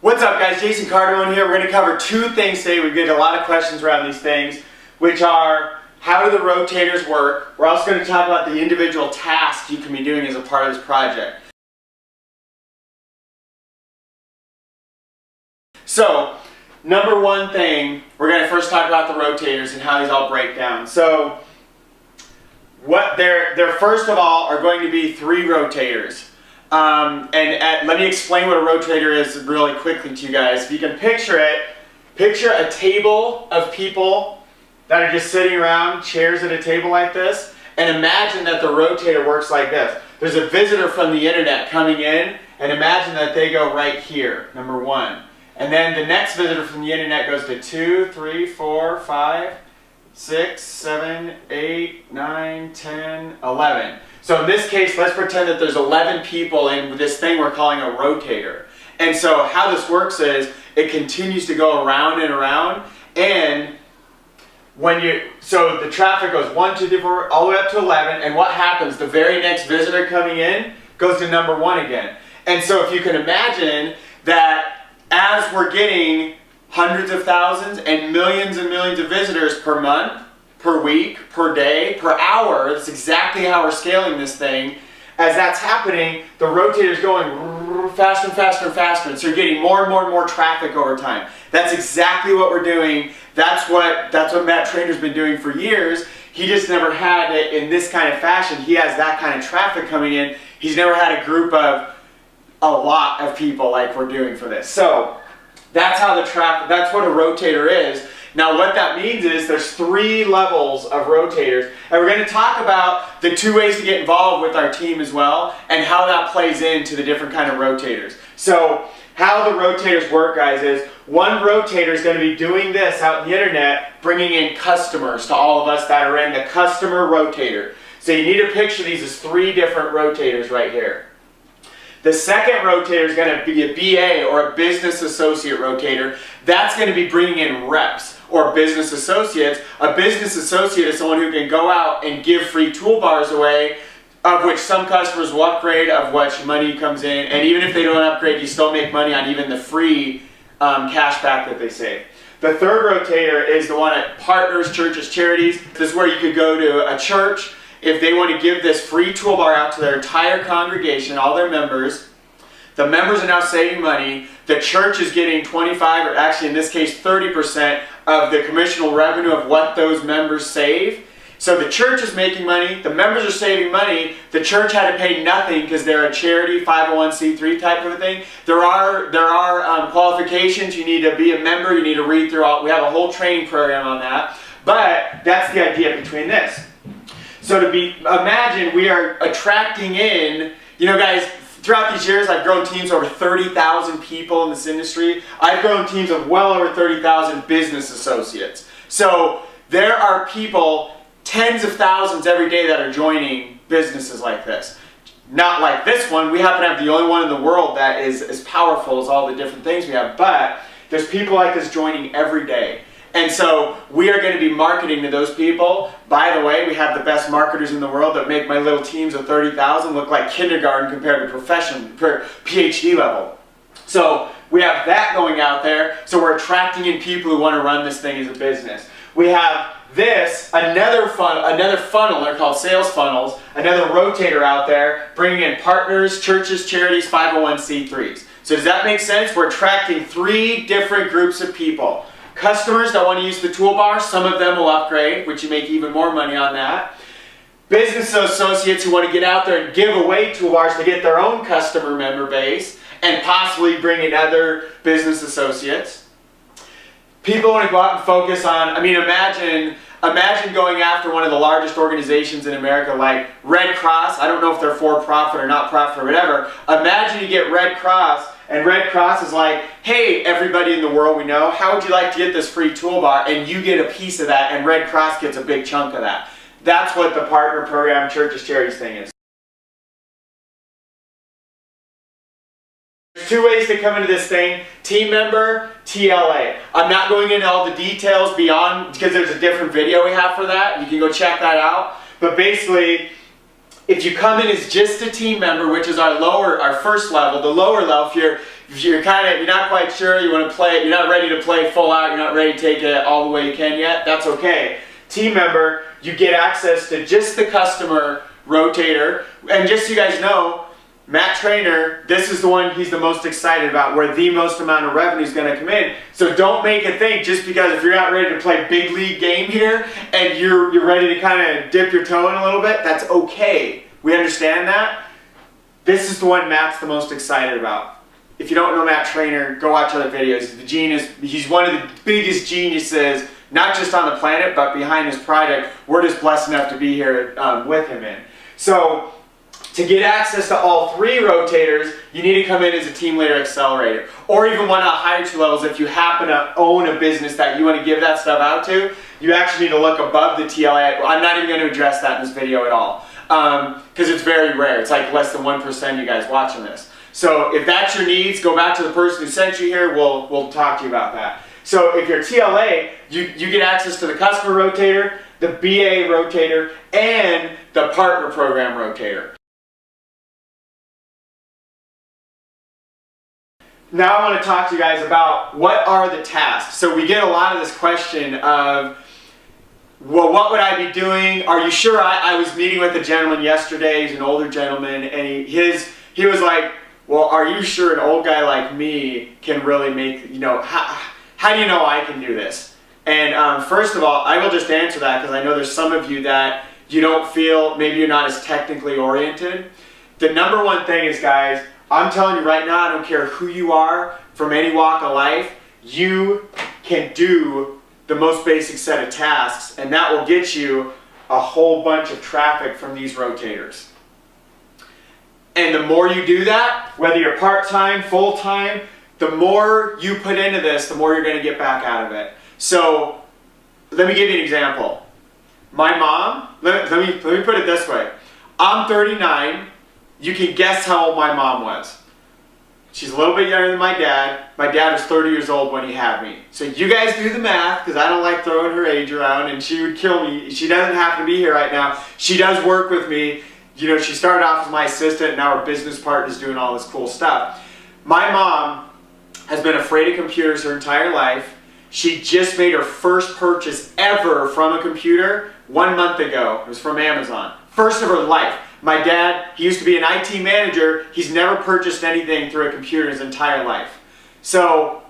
What's up guys, Jason Cardamone here. We're going to cover two things today. We get a lot of questions around these things, which are how do the rotators work? We're also going to talk about the individual tasks you can be doing as a part of this project. So, number one thing, we're going to first talk about the rotators and how these all break down. So, there first of all are going to be three rotators. Let me explain what a rotator is really quickly to you guys. If you can picture it, picture a table of people that are just sitting around, chairs at a table like this, and imagine that the rotator works like this. There's a visitor from the internet coming in, and imagine that they go right here, number one. And then the next visitor from the internet goes to 2, 3, 4, 5, 6, 7, 8, 9, 10, 11. So in this case, let's pretend that there's 11 people in this thing we're calling a rotator. And so how this works is it continues to go around and around, and so the traffic goes 1, 2, 3, 4, all the way up to 11, and what happens? The very next visitor coming in goes to number 1 again. And so if you can imagine that as we're getting hundreds of thousands and millions of visitors per month, per week, per day, per hour, that's exactly how we're scaling this thing. As that's happening, the rotator's going faster and faster and faster, and so you're getting more and more and more traffic over time. That's exactly what we're doing. That's what Matt Trainer's been doing for years. He just never had it in this kind of fashion. He has that kind of traffic coming in. He's never had a group of a lot of people like we're doing for this. So that's how that's what a rotator is. Now what that means is there's 3 levels of rotators, and we're going to talk about the 2 ways to get involved with our team as well, and how that plays into the different kind of rotators. So how the rotators work, guys, is one rotator is going to be doing this out in the internet, bringing in customers to all of us that are in the customer rotator. So you need to picture these as 3 different rotators right here. The second rotator is going to be a BA, or a business associate rotator. That's going to be bringing in reps or business associates. A business associate is someone who can go out and give free toolbars away, of which some customers will upgrade, of which money comes in, and even if they don't upgrade, you still make money on even the free cash back that they save. The third rotator is the one at partners, churches, charities. This is where you could go to a church if they want to give this free toolbar out to their entire congregation, all their members. The members are now saving money. The church is getting 25, or actually in this case 30% of the commissional revenue of what those members save. So the church is making money, the members are saving money, the church had to pay nothing because they're a charity, 501c3 type of a thing. There are qualifications. You need to be a member, you need to read through all, we have a whole training program on that. But that's the idea between this. So imagine we are attracting in, guys, throughout these years I've grown teams of over 30,000 people in this industry. I've grown teams of well over 30,000 business associates. So there are people, tens of thousands every day, that are joining businesses like this. Not like this one. We happen to have the only one in the world that is as powerful as all the different things we have, but there's people like this joining every day. And so we are going to be marketing to those people. By the way, we have the best marketers in the world that make my little teams of 30,000 look like kindergarten compared to PhD level. So we have that going out there. So we're attracting in people who want to run this thing as a business. We have this, another funnel, they're called sales funnels, another rotator out there, bringing in partners, churches, charities, 501c3s. So does that make sense? We're attracting 3 different groups of people. Customers that want to use the toolbar, some of them will upgrade, which you make even more money on that. Business associates who want to get out there and give away toolbars to get their own customer member base, and possibly bring in other business associates. People want to go out and focus on, imagine going after one of the largest organizations in America like Red Cross. I don't know if they're for-profit or not profit or whatever. Imagine you get Red Cross, and Red Cross is like, hey, everybody in the world we know, how would you like to get this free toolbar? And you get a piece of that, and Red Cross gets a big chunk of that. That's what the partner program, churches, charities thing is. There's 2 ways to come into this thing: team member, TLA. I'm not going into all the details beyond, because there's a different video we have for that. You can go check that out. But basically, if you come in as just a team member, which is our first level, the lower level, if you're not quite sure, you want to play, you're not ready to play full out, you're not ready to take it all the way you can yet, that's okay. Team member, you get access to just the customer rotator. And just so you guys know, Matt Trainer, this is the one he's the most excited about, where the most amount of revenue is going to come in. So don't make it think just because if you're not ready to play big league game here and you're ready to kind of dip your toe in a little bit, that's okay. We understand that. This is the one Matt's the most excited about. If you don't know Matt Trainer, go watch other videos. He's the genius. He's one of the biggest geniuses, not just on the planet, but behind his project. We're just blessed enough to be here with him in. So, to get access to all 3 rotators, you need to come in as a team leader accelerator. Or even one of the higher 2 levels, if you happen to own a business that you want to give that stuff out to, you actually need to look above the TLA. I'm not even going to address that in this video at all. Because it's very rare. It's like less than 1% of you guys watching this. So if that's your needs, go back to the person who sent you here. We'll talk to you about that. So if you're TLA, you get access to the customer rotator, the BA rotator, and the partner program rotator. Now I want to talk to you guys about what are the tasks. So we get a lot of this question of, well, what would I be doing? Are you sure? I was meeting with a gentleman yesterday. He's an older gentleman, and he was like, well, are you sure an old guy like me can really make, how do you know I can do this? And first of all, I will just answer that because I know there's some of you that you don't feel, maybe you're not as technically oriented. The number one thing is, guys, I'm telling you right now, I don't care who you are, from any walk of life, you can do the most basic set of tasks, and that will get you a whole bunch of traffic from these rotators. And the more you do that, whether you're part-time, full-time, the more you put into this, the more you're going to get back out of it. So, let me give you an example. My mom, let me put it this way. I'm 39. You can guess how old my mom was. She's a little bit younger than my dad. My dad was 30 years old when he had me. So you guys do the math, because I don't like throwing her age around, and she would kill me. She doesn't have to be here right now. She does work with me. She started off as my assistant, and now her business partner is doing all this cool stuff. My mom has been afraid of computers her entire life. She just made her first purchase ever from a computer 1 month ago. It was from Amazon. First of her life. My dad, he used to be an IT manager. He's never purchased anything through a computer his entire life. So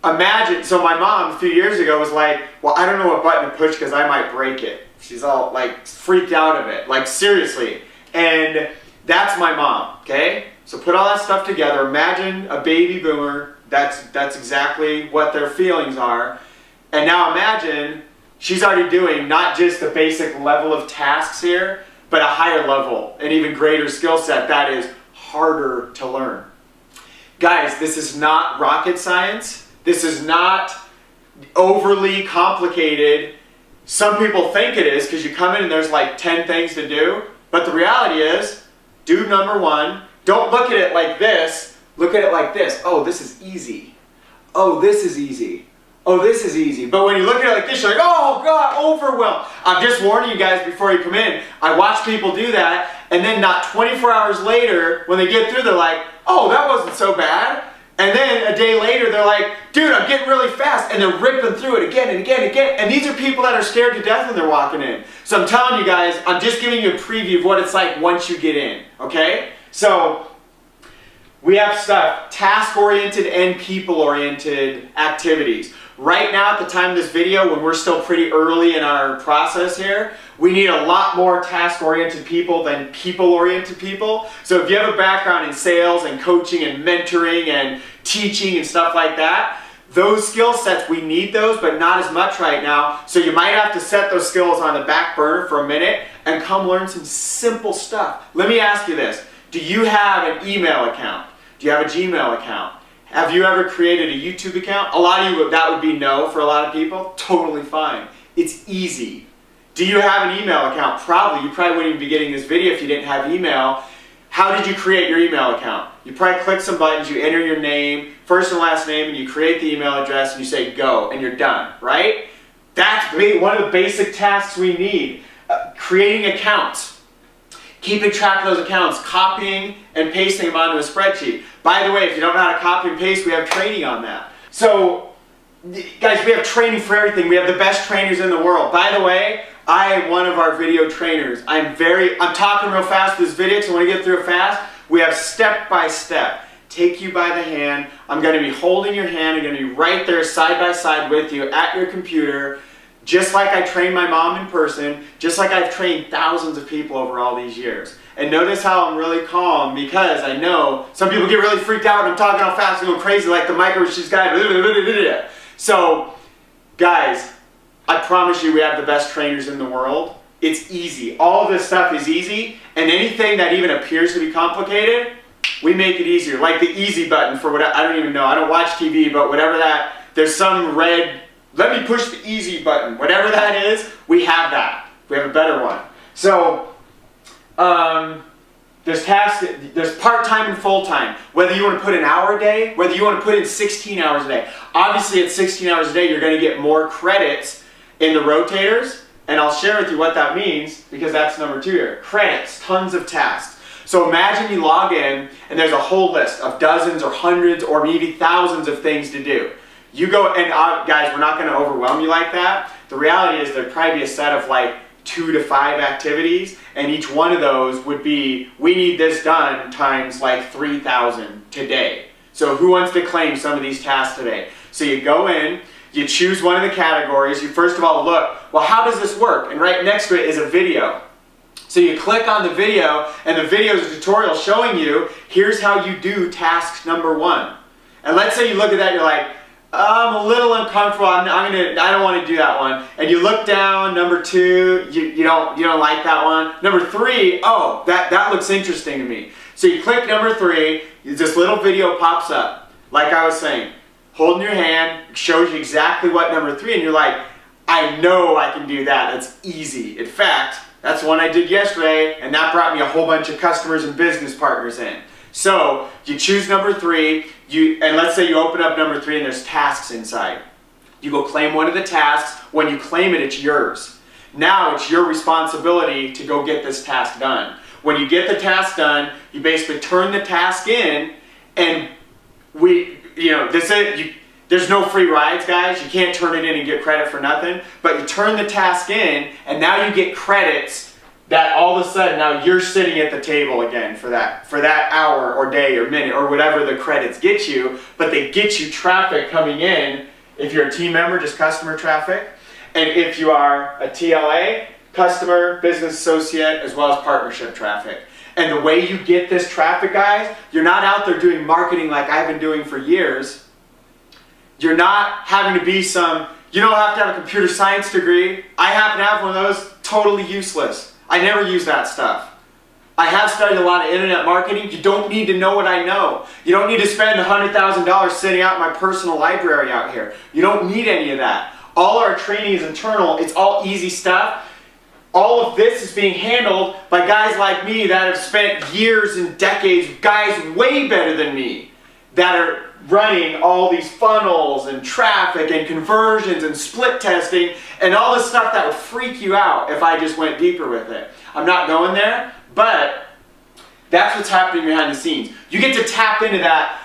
imagine, my mom a few years ago was like, well, I don't know what button to push because I might break it. She's all like freaked out of it, like seriously. And that's my mom, okay? So put all that stuff together. Imagine a baby boomer. That's exactly what their feelings are. And now imagine she's already doing not just the basic level of tasks here, but a higher level, an even greater skill set that is harder to learn. Guys, this is not rocket science. This is not overly complicated. Some people think it is because you come in and there's like 10 things to do. But the reality is, do number 1, don't look at it like this. Look at it like this. Oh, this is easy. Oh, this is easy. Oh, this is easy. But when you look at it like this, you're like, oh God, overwhelmed. I'm just warning you guys before you come in. I watch people do that, and then not 24 hours later, when they get through, they're like, oh, that wasn't so bad. And then a day later, they're like, dude, I'm getting really fast. And they're ripping through it again and again and again. And these are people that are scared to death when they're walking in. So I'm telling you guys, I'm just giving you a preview of what it's like once you get in, okay? So we have stuff, task-oriented and people-oriented activities. Right now, at the time of this video, when we're still pretty early in our process here, we need a lot more task-oriented people than people-oriented people. So if you have a background in sales and coaching and mentoring and teaching and stuff like that, those skill sets, we need those, but not as much right now. So you might have to set those skills on the back burner for a minute and come learn some simple stuff. Let me ask you this. Do you have an email account? Do you have a Gmail account? Have you ever created a YouTube account? A lot of you, that would be no for a lot of people. Totally fine. It's easy. Do you have an email account? Probably. You probably wouldn't even be getting this video if you didn't have email. How did you create your email account? You probably click some buttons, you enter your name, first and last name, and you create the email address, and you say go, and you're done, right? That's one of the basic tasks we need. Creating accounts. keeping track of those accounts, copying and pasting them onto a spreadsheet. By the way, if you don't know how to copy and paste, we have training on that. So, guys, we have training for everything. We have the best trainers in the world. By the way, I am one of our video trainers. I'm talking real fast for this video, so I want to get through it fast. We have step by step. Take you by the hand. I'm going to be holding your hand. I'm going to be right there side by side with you at your computer. Just like I trained my mom in person, just like I've trained thousands of people over all these years. And notice how I'm really calm, because I know some people get really freaked out when I'm talking all fast and going crazy like the microchip's guy. So, guys, I promise you we have the best trainers in the world. It's easy. All of this stuff is easy, and anything that even appears to be complicated, we make it easier. Like the easy button for whatever, I don't even know, I don't watch TV, but whatever that, there's some red, let me push the easy button. Whatever that is, we have that. We have a better one. So, there's tasks, there's part-time and full-time. Whether you want to put an hour a day, whether you want to put in 16 hours a day. Obviously at 16 hours a day, you're going to get more credits in the rotators, and I'll share with you what that means, because that's number 2 here. Credits, tons of tasks. So imagine you log in, and there's a whole list of dozens or hundreds or maybe thousands of things to do. You go, and guys, we're not going to overwhelm you like that. The reality is there'd probably be a set of like 2 to 5 activities, and each one of those would be, we need this done times like 3,000 today. So who wants to claim some of these tasks today? So you go in, you choose one of the categories, you first of all look, well, how does this work? And right next to it is a video. So you click on the video, and the video is a tutorial showing you, here's how you do task number 1. And let's say you look at that, you're like, I'm a little uncomfortable, I don't want to do that one. And you look down, number 2, you don't like that one. Number 3, oh, that looks interesting to me. So you click number 3, this little video pops up. Like I was saying, holding your hand, shows you exactly what number 3, and you're like, I know I can do that, that's easy. In fact, that's one I did yesterday, and that brought me a whole bunch of customers and business partners in. So, you choose number 3, and let's say you open up number 3 and there's tasks inside. You go claim one of the tasks. When you claim it, it's yours. Now it's your responsibility to go get this task done. When you get the task done, you basically turn the task in, and there's no free rides, guys. You can't turn it in and get credit for nothing, but you turn the task in, and now you get credits that all of a sudden now you're sitting at the table again for that hour or day or minute or whatever the credits get you, but they get you traffic coming in. If you're a team member, just customer traffic, and if you are a TLA, customer, business associate, as well as partnership traffic. And the way you get this traffic, guys, you're not out there doing marketing like I've been doing for years. You're not having to be you don't have to have a computer science degree. I happen to have one of those, totally useless. I never use that stuff. I have studied a lot of internet marketing. You don't need to know what I know. You don't need to spend $100,000 sitting out in my personal library out here. You don't need any of that. All our training is internal. It's all easy stuff. All of this is being handled by guys like me that have spent years and decades, guys way better than me, that are running all these funnels and traffic and conversions and split testing and all this stuff that would freak you out if I just went deeper with it. I'm not going there, but that's what's happening behind the scenes. You get to tap into that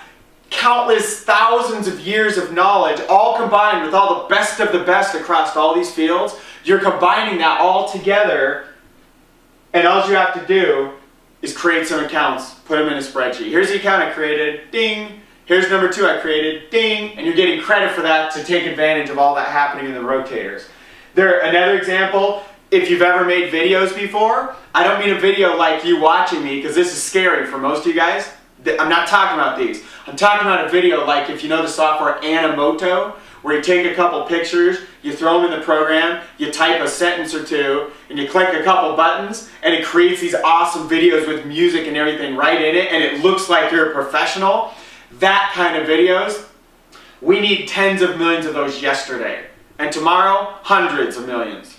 countless thousands of years of knowledge, all combined with all the best of the best across all these fields. You're combining that all together, and all you have to do is create some accounts, put them in a spreadsheet. Here's the account I created, ding. Here's number 2 I created, ding, and you're getting credit for that to take advantage of all that happening in the rotators. Another example, if you've ever made videos before, I don't mean a video like you watching me, because this is scary for most of you guys. I'm not talking about these. I'm talking about a video like, if you know the software Animoto, where you take a couple pictures, you throw them in the program, you type a sentence or 2, and you click a couple buttons, and it creates these awesome videos with music and everything right in it, and it looks like you're a professional. That kind of videos, we need tens of millions of those yesterday. And tomorrow, hundreds of millions.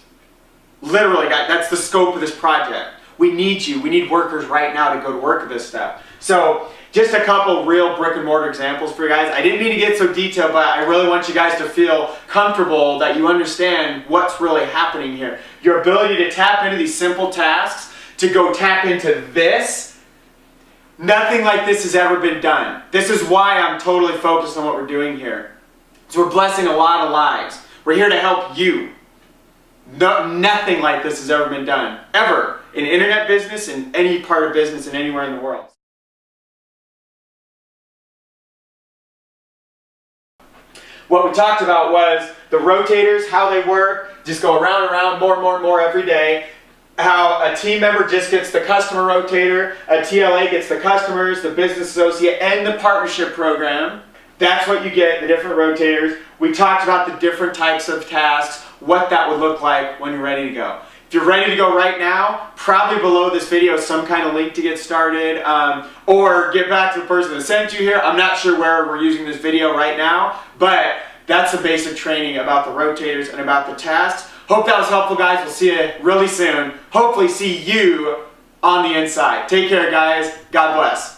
Literally, guys, that's the scope of this project. We need you. We need workers right now to go to work with this stuff. So, just a couple real brick and mortar examples for you guys. I didn't mean to get so detailed, but I really want you guys to feel comfortable that you understand what's really happening here. Your ability to tap into these simple tasks to go tap into this. Nothing like this has ever been done. This is why I'm totally focused on what we're doing here. So we're blessing a lot of lives. We're here to help you. Nothing like this has ever been done, ever, in internet business, in any part of business, and anywhere in the world. What we talked about was the rotators, how they work, just go around and around more and more and more every day. How a team member just gets the customer rotator, a TLA gets the customers, the business associate, and the partnership program. That's what you get, the different rotators. We talked about the different types of tasks, what that would look like when you're ready to go. If you're ready to go right now, probably below this video is some kind of link to get started, or get back to the person that sent you here. I'm not sure where we're using this video right now, but that's the basic training about the rotators and about the tasks. Hope that was helpful, guys. We'll see you really soon. Hopefully see you on the inside. Take care, guys. God bless.